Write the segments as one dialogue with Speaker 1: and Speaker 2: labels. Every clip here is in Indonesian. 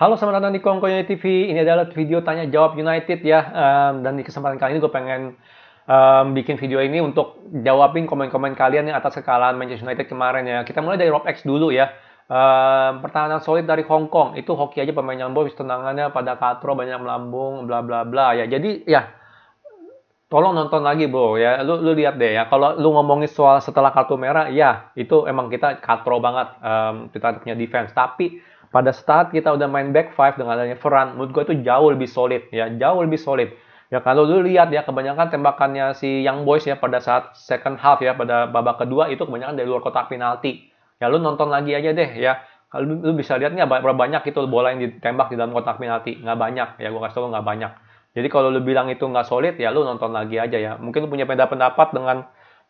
Speaker 1: Halo, selamat datang di Kongko United TV. Ini adalah video tanya jawab United ya. Dan di kesempatan kali ini gue pengen bikin video ini untuk jawabin komen-komen kalian yang atas kekalahan Manchester United kemarin ya. Kita mulai dari Rob X dulu ya. Pertahanan solid dari Hong Kong. Itu hoki aja pemain yang boys, tendangannya pada katro, banyak melambung, bla bla bla ya. Jadi ya, tolong nonton lagi bro ya. Lu lihat deh ya. Kalau lu ngomongin soal setelah kartu merah, ya itu emang kita katro banget. Kita punya defense. Tapi pada saat kita udah main back five dengan adanya Ferran, menurut gue itu jauh lebih solid ya. Jauh lebih solid. Ya kalau lu lihat ya, kebanyakan tembakannya si Young Boys ya pada saat second half ya, pada babak kedua itu kebanyakan dari luar kotak penalti. Ya lu nonton lagi aja deh ya. Kalau lu bisa lihat nggak berapa banyak itu bola yang ditembak di dalam kotak penalti. Nggak banyak ya, gue kasih tau nggak banyak. Jadi kalau lu bilang itu nggak solid, ya lu nonton lagi aja ya. Mungkin lu punya pendapat dengan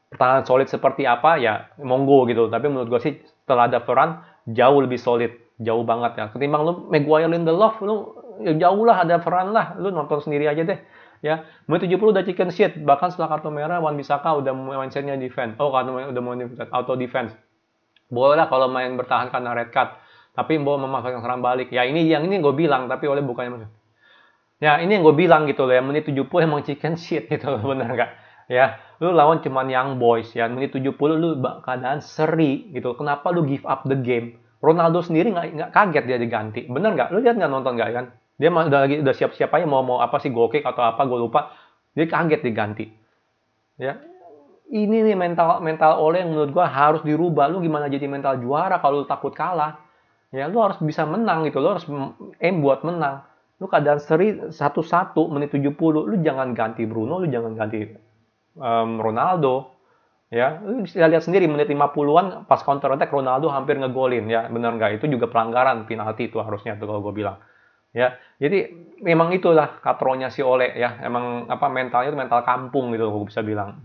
Speaker 1: pertahanan solid seperti apa, ya monggo gitu. Tapi menurut gue sih setelah ada Varane, jauh lebih solid. Jauh banget ya. Ketimbang lu Maguire, Lindelof, lu ya jauh lah ada Varane lah. Lu nonton sendiri aja deh. Ya, menit 70 udah chicken shit. Bahkan setelah kartu merah, Wan-Bissaka udah mindsetnya defense. Oh, kartu udah mau auto defense. Boleh lah kalau main bertahan karena red card. Tapi mau memanfaatkan serangan balik. Ya ini yang ini gue bilang, tapi oleh bukannya ya, ini yang gue bilang gitu loh ya, menit 70 emang chicken shit gitu loh, bener nggak? Ya, lu lawan cuman Young Boys ya, menit 70 lu keadaan seri gitu. Kenapa lu give up the game? Ronaldo sendiri nggak kaget dia diganti, bener nggak? Lu lihat nggak, nonton nggak kan? Dia udah siap-siap aja mau apa sih, goal kick atau apa, gue lupa. Dia kaget diganti. Ya, ini nih mental mental Ole yang menurut gua harus dirubah. Lu gimana jadi mental juara kalau lu takut kalah? Ya, lu harus bisa menang gitu. Lu harus aim buat menang. Lu keadaan seri 1-1 menit 70, lu jangan ganti Bruno, lu jangan ganti Ronaldo. Ya, lu bisa lihat sendiri menit 50-an pas counter attack Ronaldo hampir ngegolin ya. Benar nggak? Itu juga pelanggaran penalti itu harusnya tuh kalau gue bilang. Ya, jadi memang itulah katronya si Ole ya. Emang apa, mentalnya itu mental kampung gitu gue bisa bilang.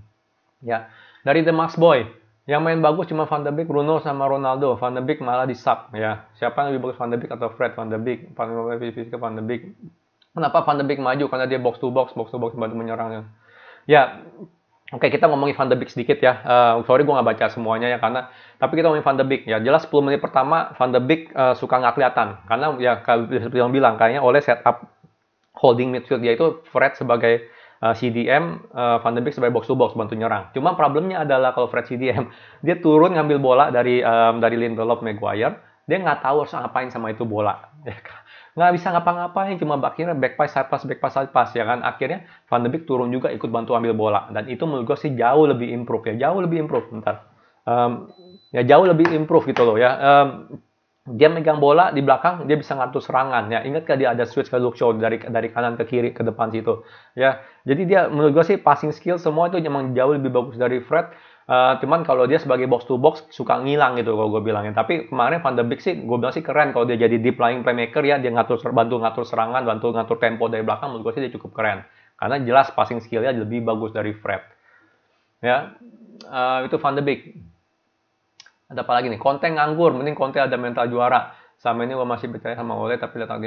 Speaker 1: Ya, dari The Max Boy, yang main bagus cuma Van de Beek, Bruno sama Ronaldo. Van de Beek malah di sub ya. Siapa yang lebih bagus, Van de Beek atau Fred? Van de Beek. Van de Beek. Kenapa Van de Beek maju? Karena dia box to box bantu menyerangnya. Ya, oke, kita ngomongin Van de Beek sedikit ya. Sorry gue nggak baca semuanya ya, karena tapi kita ngomongin Van de Beek ya. Jelas 10 menit pertama Van de Beek suka nggak kelihatan, karena ya seperti yang bilang kayaknya oleh setup holding midfield dia itu Fred sebagai CDM, Van de Beek sebagai box to box bantu nyerang. Cuma problemnya adalah kalau Fred CDM, dia turun ngambil bola dari Lindelof, Maguire, dia nggak tahu harus ngapain sama itu bola. Nggak bisa ngapa-ngapain, cuma akhirnya back pass, side pass ya kan. Akhirnya Van de Beek turun juga ikut bantu ambil bola, dan itu menurut gue sih jauh lebih improve ya, jauh lebih improve. Ya jauh lebih improve gitu loh ya. Dia megang bola di belakang, dia bisa ngatur serangan ya. Ingat gak dia ada switch ke Luke Shaw dari kanan ke kiri ke depan situ ya. Jadi dia menurut gue sih passing skill semua itu memang jauh lebih bagus dari Fred. Cuman kalau dia sebagai box to box suka ngilang gitu kalau gue bilangnya. Tapi kemarin Van de Beek sih gue bilang sih keren kalau dia jadi deep lying playmaker ya. Dia bantu ngatur serangan, bantu ngatur tempo dari belakang. Menurut gue sih dia cukup keren. Karena jelas passing skillnya lebih bagus dari Fred. Ya, itu Van de Beek. Ada apa lagi nih? Conte nganggur, mending Conte ada mental juara. Sama ini gue masih percaya sama Ole, tapi lihat lagi.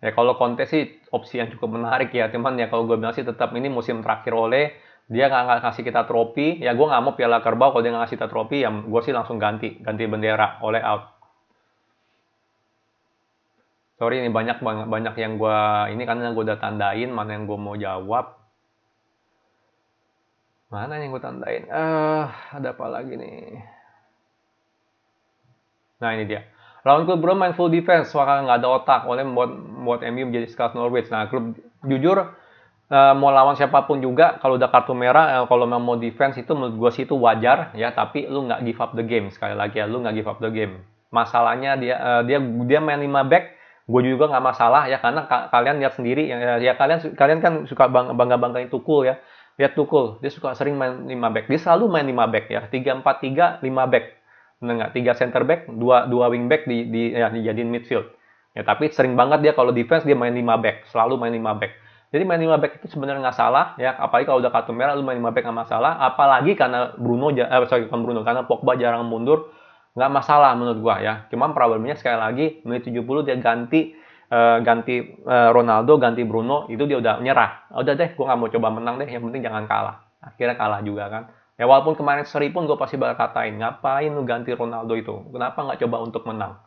Speaker 1: Ya kalau Conte sih opsi yang cukup menarik ya. Cuman ya kalau gue bilang sih tetap ini musim terakhir Ole. Dia nggak ngasih kita trofi. Ya gue nggak mau Piala Kerbau kalau dia nggak ngasih kita trofi. Ya gue sih langsung ganti bendera. Ole out. Sorry ini banyak yang gue ini karena gue udah tandain mana yang gue mau jawab. Mana yang gue tandain? Ada apa lagi nih? Nah ini dia. Lawan klub Bro main full defense, suara nggak ada otak, oleh membuat MU menjadi sekelas Norwich. Nah, klub jujur mau lawan siapapun juga, kalau udah kartu merah, kalau mau defense itu menurut gue sih itu wajar ya. Tapi lu nggak give up the game, sekali lagi ya, lu nggak give up the game. Masalahnya dia main 5 back, gue juga nggak masalah ya, karena kalian lihat sendiri ya, kalian kan suka banggain Tukul ya. Lihat Tukul, dia suka sering main 5 back, dia selalu main 5 back ya, 3-4-3 5 back. Nggak, 3 center back, 2 wing back dijadiin midfield. Ya, tapi sering banget dia kalau defense dia main 5 back, selalu main 5 back. Jadi main 5 back itu sebenarnya nggak salah ya, apalagi kalau udah kartu merah lu main 5 back nggak masalah, apalagi karena karena Pogba jarang mundur, nggak masalah menurut gua ya. Cuman problemnya sekali lagi menit 70 dia ganti Ronaldo, ganti Bruno, itu dia udah nyerah. Udah deh, gua nggak mau coba menang deh, yang penting jangan kalah. Akhirnya kalah juga kan. Ya walaupun kemarin seri pun gue pasti bakal katain, ngapain lu ganti Ronaldo itu? Kenapa nggak coba untuk menang?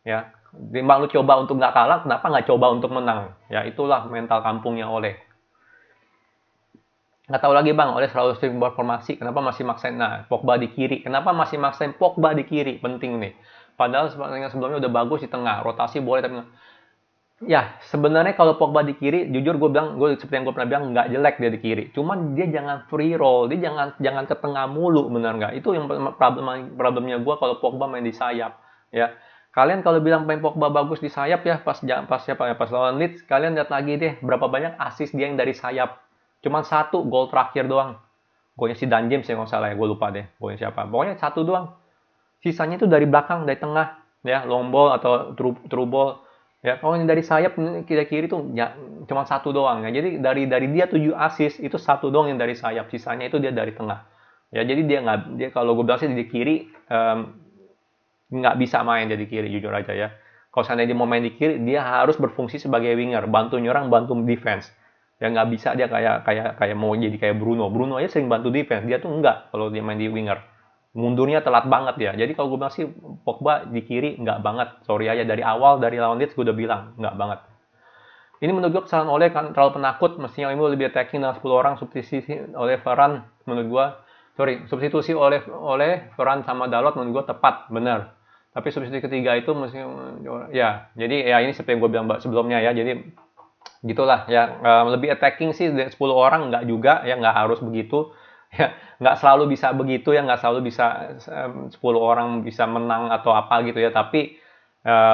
Speaker 1: Ya, Timbang lu coba untuk nggak kalah, kenapa nggak coba untuk menang? Ya itulah mental kampungnya Ole. Nggak tahu lagi bang, Ole selalu sering buat formasi, kenapa masih maksain, nah Pogba di kiri, kenapa masih maksain Pogba di kiri, penting nih. Padahal sebelumnya udah bagus di tengah, rotasi boleh, tapi ya sebenarnya kalau Pogba di kiri, jujur gue bilang, gue seperti yang gue pernah bilang, nggak jelek dia di kiri. Cuman dia jangan free roll, dia jangan ke tengah mulu, benar nggak? Itu yang problemnya gue kalau Pogba main di sayap, ya. Kalian kalau bilang main Pogba bagus di sayap ya pas lawan Leeds, kalian lihat lagi deh berapa banyak assist dia yang dari sayap. Cuman satu gol terakhir doang. Golnya si Dan James ya nggak salah ya, gue lupa deh golnya siapa. Pokoknya satu doang. Sisanya itu dari belakang, dari tengah, ya long ball atau true ball. Ya, kalau ini dari sayap kiri-kiri tuh ya cuma satu doang ya. Jadi dari dia 7 assist itu satu doang yang dari sayap, sisanya itu dia dari tengah. Ya, jadi dia kalau gue bilang sih di kiri nggak bisa main jadi kiri jujur aja ya. Kalau seandainya dia mau main di kiri, dia harus berfungsi sebagai winger, bantu nyerang, bantu defense. Ya nggak bisa dia kayak mau jadi kayak Bruno. Bruno aja sering bantu defense, dia tuh enggak kalau dia main di winger. Mundurnya telat banget ya. Jadi kalau gue bilang sih Pogba di kiri nggak banget. Sorry aja dari awal dari lawan Leeds gue udah bilang nggak banget. Ini menurut gue kesalahan Ole kan terlalu penakut. Mestinya ini lebih attacking dengan 10 orang substitusi oleh Varane menurut gue. Substitusi oleh Varane sama Dalot menurut gue tepat, benar. Tapi substitusi ketiga itu mesti ya. Jadi ya ini seperti yang gue bilang sebelumnya ya. Jadi gitulah ya, lebih attacking sih 10 orang nggak juga ya, nggak harus begitu ya, nggak selalu bisa begitu ya, nggak selalu bisa 10 orang bisa menang atau apa gitu ya, tapi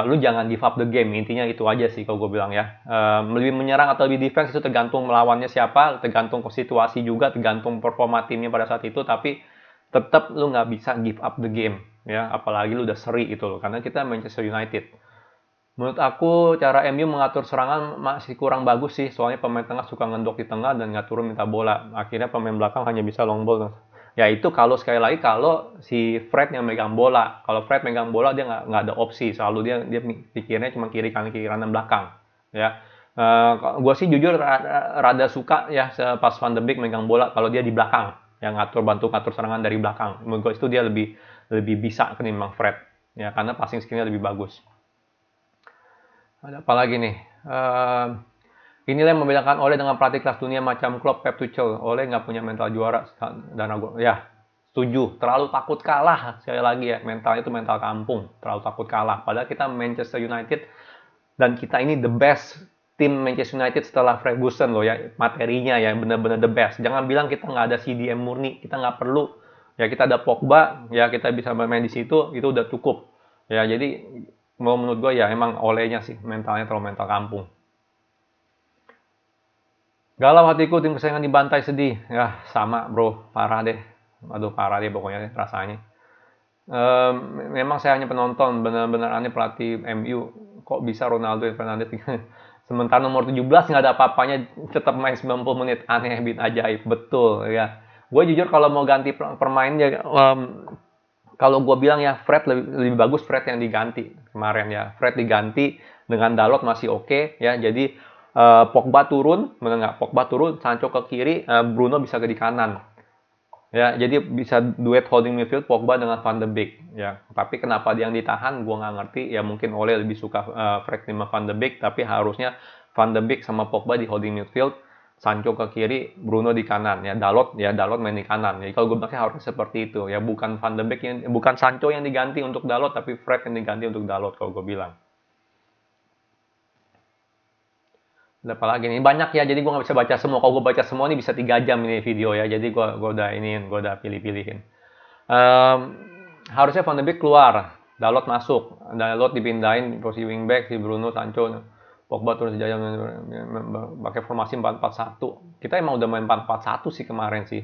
Speaker 1: lu jangan give up the game, intinya itu aja sih kalau gue bilang ya. Lebih menyerang atau lebih defense itu tergantung melawannya siapa, tergantung situasi juga, tergantung performa timnya pada saat itu, tapi tetap lu nggak bisa give up the game ya, apalagi lu udah seri gitu loh, karena kita Manchester United. Menurut aku cara MU mengatur serangan masih kurang bagus sih, soalnya pemain tengah suka ngendok di tengah dan nggak turun minta bola. Akhirnya pemain belakang hanya bisa long ball. Ya itu kalau sekali lagi kalau si Fred yang megang bola. Kalau Fred megang bola dia nggak ada opsi, selalu dia pikirnya cuma kiri kanan belakang. Ya, gue sih jujur rada suka ya pas Van de Beek megang bola kalau dia di belakang, yang bantu ngatur serangan dari belakang. Menurut gue itu dia lebih bisa ketimbang Fred. Ya karena passing skillnya lebih bagus. Ada apa lagi nih? Inilah yang membedakan Ole dengan pelatih kelas dunia macam Klopp, Pep, Tuchel. Ole nggak punya mental juara dan ya setuju. Terlalu takut kalah sekali lagi ya. Mental itu mental kampung. Terlalu takut kalah. Padahal kita Manchester United dan kita ini the best tim Manchester United setelah Ferguson loh ya. Materinya ya benar-benar the best. Jangan bilang kita nggak ada CDM murni. Kita nggak perlu. Ya kita ada Pogba. Ya kita bisa bermain di situ. Itu udah cukup. Ya jadi menurut gue ya emang Olehnya sih mentalnya terlalu mental kampung. Galau hatiku tim kesayangan dibantai sedih. Ya sama bro, parah deh. Aduh parah deh pokoknya deh, rasanya. Memang saya hanya penonton, benar-benar aneh pelatih MU. Kok bisa Ronaldo dan Fernandes sementara nomor 17 nggak ada apa-apanya tetap main 90 menit. Aneh, bin ajaib, betul ya. Gue jujur kalau mau ganti permain ya, kalau gue bilang ya Fred lebih bagus Fred yang diganti kemarin ya. Fred diganti dengan Dalot masih oke ya. Jadi Pogba turun, benar nggak? Pogba turun, Sancho ke kiri, Bruno bisa ke di kanan. Ya, jadi bisa duet holding midfield Pogba dengan Van de Beek. Ya, tapi kenapa dia yang ditahan? Gue nggak ngerti. Ya mungkin Ole lebih suka Fred sama Van de Beek, tapi harusnya Van de Beek sama Pogba di holding midfield. Sancho ke kiri, Bruno di kanan. Ya Dalot main di kanan. Jadi kalau gue bilang harusnya seperti itu. Ya bukan Van de Beek bukan Sancho yang diganti untuk Dalot, tapi Fred yang diganti untuk Dalot kalau gue bilang. Ada apa lagi nih? Banyak ya, jadi gue nggak bisa baca semua. Kalau gue baca semua ini bisa 3 jam ini video ya. Jadi gue udah pilih-pilihin. Harusnya Van de Beek keluar, Dalot masuk. Dalot dipindahin posisi wingback, si Bruno, Sancho, Pogba terus jaya pakai formasi 4-4-1. Kita emang udah main 4-4-1 sih kemarin sih.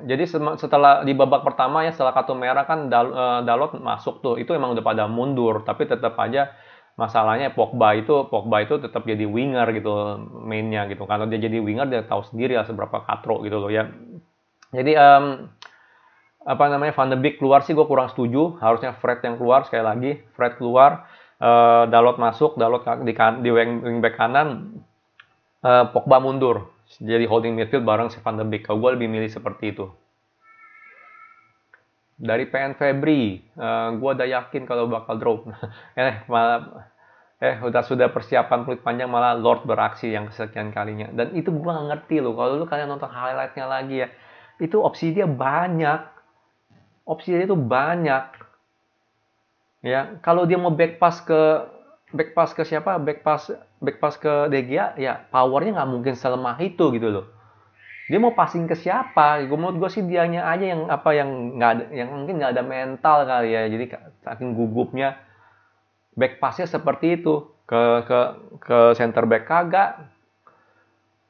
Speaker 1: Jadi setelah di babak pertama ya, setelah kartu merah kan Dalot masuk tuh. Itu emang udah pada mundur, tapi tetap aja masalahnya Pogba itu tetap jadi winger gitu mainnya gitu. Kalau dia jadi winger dia tahu sendiri lah seberapa katro gitu loh ya. Jadi Van de Beek keluar sih gue kurang setuju. Harusnya Fred yang keluar, sekali lagi Fred keluar, Dalot masuk, Dalot di wingback kanan, Pogba mundur jadi holding midfield bareng si Van de Beek. Kalau gue lebih milih seperti itu. dari PN Febri, gue udah yakin kalau bakal drop. Malah sudah persiapan peluit panjang malah Lord beraksi yang kesekian kalinya. Dan itu gue nggak ngerti loh. Kalau lu kalian nonton highlightnya lagi ya, itu opsi dia banyak. Opsi dia itu banyak. Ya, kalau dia mau back pass ke siapa? Back pass ke De Gea, ya powernya nggak mungkin selemah itu gitu loh. Dia mau passing ke siapa? Menurut gue sih dianya aja yang nggak ada, yang mungkin nggak ada mental kali ya. Jadi saking gugupnya back passnya seperti itu ke center back kagak,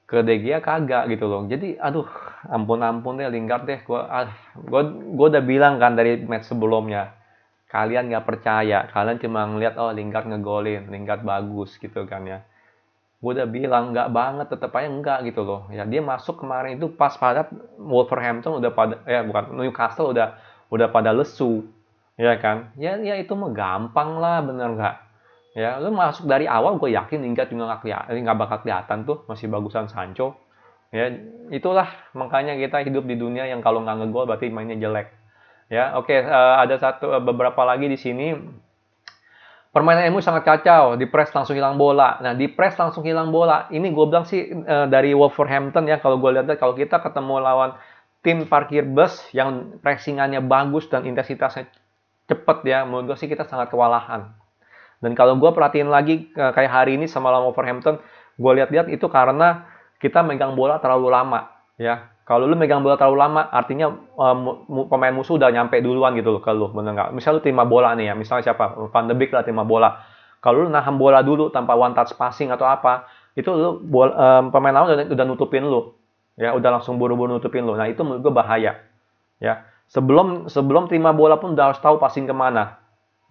Speaker 1: ke De Gea kagak gitu loh. Jadi aduh, ampun deh Lingard deh. Gua udah bilang kan dari match sebelumnya, kalian nggak percaya, kalian cuma ngeliat oh Lingard ngegolin, Lingard bagus gitu kan ya. Gue udah bilang nggak banget, tetap aja enggak gitu loh. Ya dia masuk kemarin itu pas pada Wolverhampton udah pada bukan Newcastle udah pada lesu, ya kan? Ya itu mah gampang lah, bener nggak? Ya lu masuk dari awal gue yakin Lingard juga nggak bakal kelihatan tuh, masih bagusan Sancho. Ya itulah makanya kita hidup di dunia yang kalau nggak ngegol berarti mainnya jelek. Ya oke, ada beberapa lagi di sini. Permainan MU sangat kacau, di press langsung hilang bola. Nah, di press langsung hilang bola. Ini gue bilang sih dari Wolverhampton ya, kalau gue lihat kalau kita ketemu lawan tim parkir bus yang pressingannya bagus dan intensitasnya cepet ya, menurut gue sih kita sangat kewalahan. Dan kalau gue perhatiin lagi kayak hari ini sama lawan Wolverhampton, gue lihat-lihat itu karena kita megang bola terlalu lama ya. Kalau lu megang bola terlalu lama, artinya pemain musuh udah nyampe duluan gitu loh ke lu, bener nggak? Misal lu terima bola nih ya, misalnya siapa? Van de Beek lah terima bola. Kalau lu nahan bola dulu tanpa one touch passing atau apa, itu lu pemain lawan udah nutupin lu. Ya, udah langsung buru-buru nutupin lu. Nah, itu menurut gue bahaya. Ya, sebelum terima bola pun udah harus tahu passing kemana.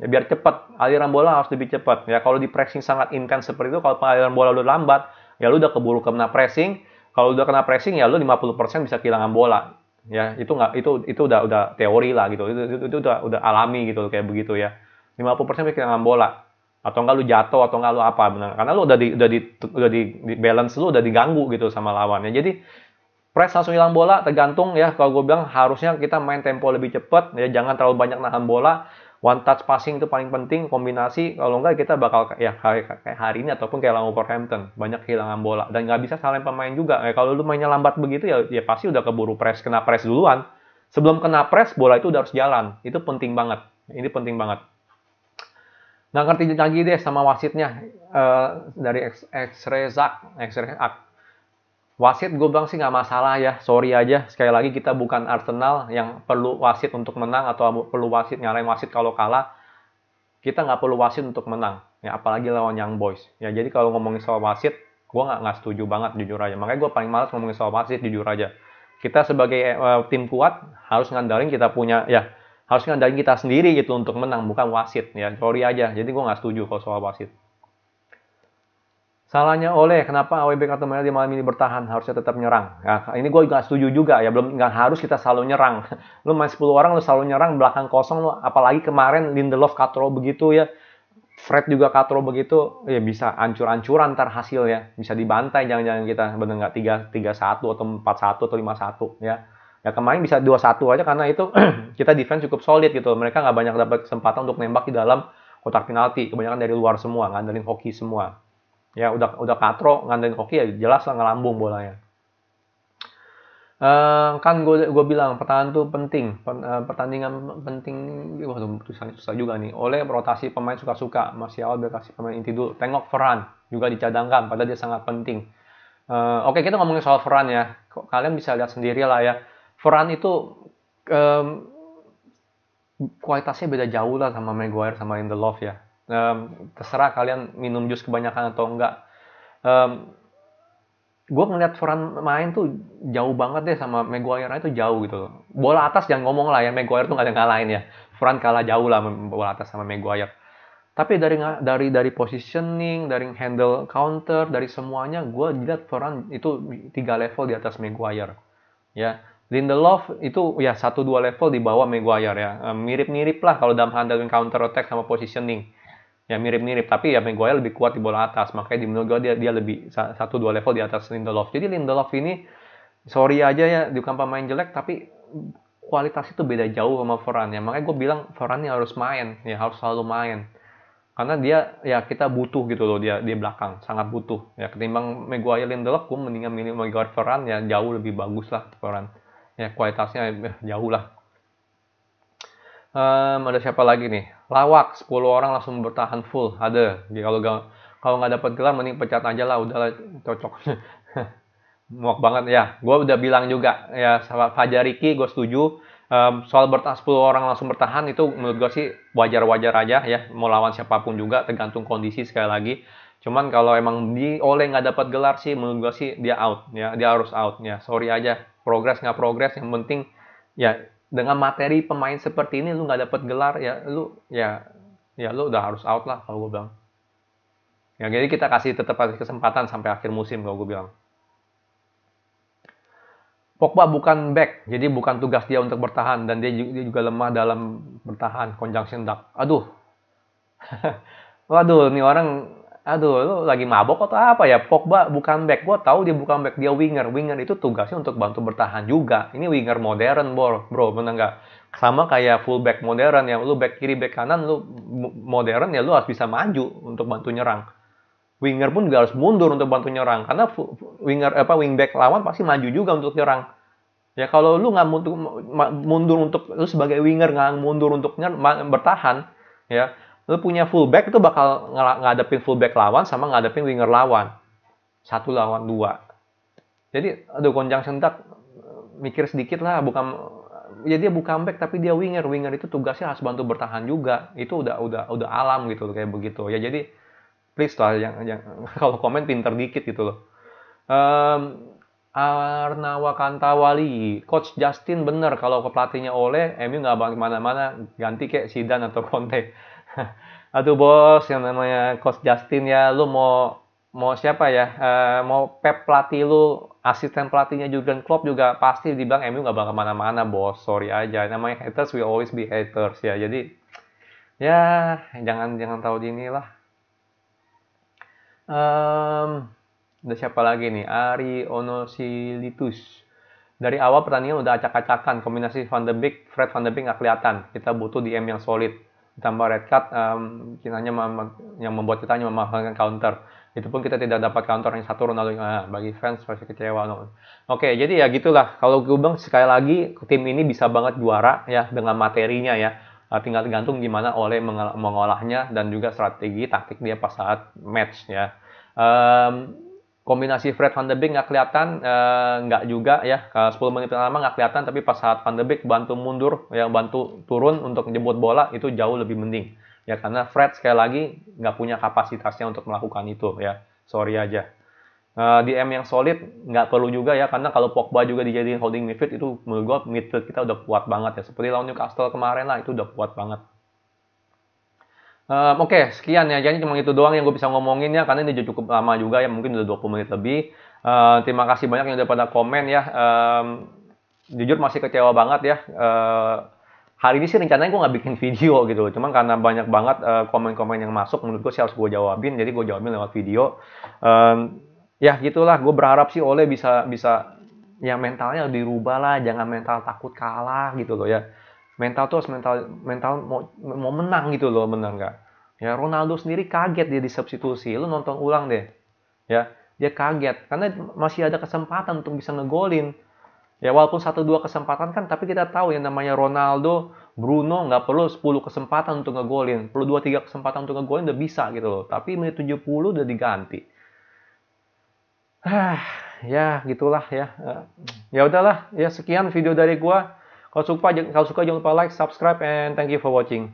Speaker 1: Ya, biar cepat, aliran bola harus lebih cepat. Ya, kalau di pressing sangat intens seperti itu, kalau aliran bola lu lambat, ya lu udah keburu kena pressing. Kalau udah kena pressing ya lu 50% bisa kehilangan bola. Ya, itu udah teori lah gitu. Itu udah alami gitu kayak begitu ya. 50% bisa kehilangan bola. Atau enggak lu jatuh atau enggak lu apa benar. Karena lu udah di balance lu udah diganggu gitu sama lawannya. Jadi press langsung hilang bola tergantung ya, kalau gue bilang harusnya kita main tempo lebih cepat ya, jangan terlalu banyak nahan bola. One touch passing itu paling penting, kombinasi. Kalau enggak kita bakal ya kayak hari ini ataupun kayak lawan Wolverhampton, banyak kehilangan bola dan nggak bisa salahin pemain juga. Kalau lu mainnya lambat begitu ya pasti udah keburu kena press duluan. Sebelum kena press bola itu udah harus jalan. Itu penting banget. Ini penting banget. Nggak ngerti lagi deh sama wasitnya dari X-Ray Wasit gue bilang sih nggak masalah ya, sorry aja. Sekali lagi kita bukan Arsenal yang perlu wasit untuk menang atau perlu wasit nyalain wasit kalau kalah. Kita nggak perlu wasit untuk menang, ya apalagi lawan Young Boys. Ya jadi kalau ngomongin soal wasit, gue nggak setuju banget jujur aja. Makanya gue paling malas ngomongin soal wasit jujur aja. Kita sebagai tim kuat harus ngandalin kita sendiri gitu untuk menang, bukan wasit. Ya sorry aja. Jadi gue nggak setuju kalau soal wasit. Salahnya Oleh, kenapa AWB Kartu Merah di malam ini bertahan? Harusnya tetap nyerang. Nah, ini gue nggak setuju juga ya, nggak harus kita selalu nyerang. Lu main 10 orang, lu selalu nyerang, belakang kosong, lu apalagi kemarin Lindelof katro begitu ya, Fred juga katro begitu, ya bisa ancur-ancuran ntar hasil ya, bisa dibantai jangan-jangan kita, bener nggak 3-1 atau 4-1 atau 5-1 ya. Ya kemarin bisa 2-1 aja karena itu kita defense cukup solid gitu, mereka nggak banyak dapat kesempatan untuk nembak di dalam kotak penalti, kebanyakan dari luar semua, ngandelin hoki semua. Ya udah katro ngandelin hoki ya jelas lah ngelambung bolanya. Kan gue bilang pertahanan tuh penting, pertandingan penting. Waduh tulisannya susah juga nih. Oleh rotasi pemain suka-suka, Martial kasih pemain inti dulu. Tengok Varane juga dicadangkan, padahal dia sangat penting. Oke, kita ngomongin soal Varane ya. Kalian bisa lihat sendiri lah ya. Varane itu kualitasnya beda jauh lah sama Maguire sama Lindelof ya. Terserah kalian minum jus kebanyakan atau enggak. Gue ngeliat Varane main tuh jauh banget deh sama Maguire itu jauh gitu. Bola atas jangan ngomong lah ya, Maguire tuh nggak ada yang ngalahin ya. Varane kalah jauh lah bola atas sama Maguire. Tapi dari positioning, dari handle counter, dari semuanya gue lihat Varane itu 3 level di atas Maguire. Ya, Lindelof itu ya 1-2 level di bawah Maguire ya. Mirip-mirip lah kalau dalam handling counter attack sama positioning. Ya mirip-mirip, tapi ya Maguire lebih kuat di bola atas, makanya di menurut gue dia lebih 1-2 level di atas Lindelof. Jadi Lindelof ini sorry aja ya, bukan pemain jelek, tapi kualitas itu beda jauh sama Varane ya. Makanya gue bilang Varane harus main, ya harus selalu main. Karena dia ya kita butuh gitu loh dia di belakang, sangat butuh. Ya ketimbang Maguire Lindelof, gue mendingan milih Maguire Varane ya jauh lebih bagus lah Varane. Ya kualitasnya jauh lah. Ada siapa lagi nih? Lawak, 10 orang langsung bertahan full. Ada. Jadi kalau nggak dapat gelar mending pecat aja lah, udahlah cocok. Muak banget ya. Gue udah bilang juga ya sama Fajar Riki, gue setuju. Soal bertahan 10 orang langsung bertahan itu menurut gue sih wajar-wajar aja ya. Mau lawan siapapun juga tergantung kondisi sekali lagi. Cuman kalau emang Ole nggak dapat gelar sih menurut gue sih dia out ya, dia harus out ya. Sorry aja. Progres nggak progres yang penting ya dengan materi pemain seperti ini lu nggak dapat gelar ya lu udah harus out lah kalau gue bilang. Ya jadi kita tetap kasih kesempatan sampai akhir musim kalau gue bilang. Pogba bukan back, jadi bukan tugas dia untuk bertahan dan dia juga lemah dalam bertahan. Conjunction duck. Aduh. Waduh, nih orang lu lagi mabok atau apa ya? Pogba bukan back. Gua tahu dia bukan back, dia winger. Winger itu tugasnya untuk bantu bertahan juga. Ini winger modern, bro. Bener nggak? Sama kayak fullback modern ya. Lu back kiri, back kanan, lu modern ya lu harus bisa maju untuk bantu nyerang. Winger pun juga harus mundur untuk bantu nyerang karena wingback lawan pasti maju juga untuk nyerang. Ya kalau lu nggak mundur untuk lu sebagai winger nggak mundur untuk bertahan, ya lu punya fullback itu bakal ngadepin fullback lawan sama ngadepin winger lawan. 1 lawan 2. Jadi conjunction duck mikir sedikit lah, ya dia bukan back tapi dia winger. Winger itu tugasnya harus bantu bertahan juga. Itu udah alam gitu kayak begitu. Ya jadi please lah yang kalau komen pinter dikit gitu loh. Arnawa Kantawali, Coach Justin bener kalau pelatihnya Ole, MU nggak balik mana-mana, ganti kayak Zidane atau Conte. Aduh bos, yang namanya Coach Justin ya, lu mau siapa ya? Mau Pep pelatih lu, asisten pelatihnya Jurgen Klopp juga pasti dibilang MU nggak bakal mana-mana bos. Sorry aja, namanya haters will always be haters ya. Jadi ya jangan tahu dini lah. Ada siapa lagi nih? Ari Onosilitus. Dari awal pertandingan udah acak-acakan. Kombinasi Van de Beek, Fred Van de Beek nggak kelihatan. Kita butuh DM yang solid. Ditambah red card, yang membuat kita hanya memanfaatkan counter. Itu pun kita tidak dapat counter yang satu Ronaldo. Bagi fans pasti kecewa. No. Oke, jadi ya gitulah. Kalau gue bilang sekali lagi, tim ini bisa banget juara ya dengan materinya ya. Tinggal tergantung gimana Ole mengolahnya dan juga strategi taktik dia pas saat match ya. Kombinasi Fred Van de Beek nggak kelihatan, nggak juga ya. 10 menit pertama nggak kelihatan, tapi pas saat Van de Beek bantu mundur, yang bantu turun untuk menjemput bola itu jauh lebih mending. Ya karena Fred sekali lagi nggak punya kapasitasnya untuk melakukan itu ya. Sorry aja. DM yang solid nggak perlu juga ya, karena kalau Pogba juga dijadiin holding midfield itu menurut gue midfield kita udah kuat banget ya. Seperti lawan Newcastle kemarin lah, itu udah kuat banget. Oke, sekian ya. Jadi cuma itu doang yang gue bisa ngomongin ya, karena ini cukup lama juga ya, mungkin udah 20 menit lebih. Terima kasih banyak yang udah pada komen ya. Jujur masih kecewa banget ya. Hari ini sih rencananya gue nggak bikin video gitu, cuman karena banyak banget komen-komen yang masuk, menurut gue sih harus gue jawabin, jadi gue jawabin lewat video. Ya gitulah, gue berharap sih Ole bisa ya mentalnya dirubah lah, jangan mental takut kalah gitu loh ya. Mental tuh harus mental mau menang gitu loh, bener nggak? Ya Ronaldo sendiri kaget dia disubstitusi. Lu nonton ulang deh. Ya, dia kaget karena masih ada kesempatan untuk bisa ngegolin. Ya walaupun 1-2 kesempatan kan, tapi kita tahu yang namanya Ronaldo, Bruno nggak perlu 10 kesempatan untuk ngegolin. Perlu 2-3 kesempatan untuk ngegolin udah bisa gitu loh. Tapi menit 70 udah diganti. Ya gitulah ya. Ya udahlah, ya sekian video dari gua. Kalau suka jangan lupa like, subscribe, and thank you for watching.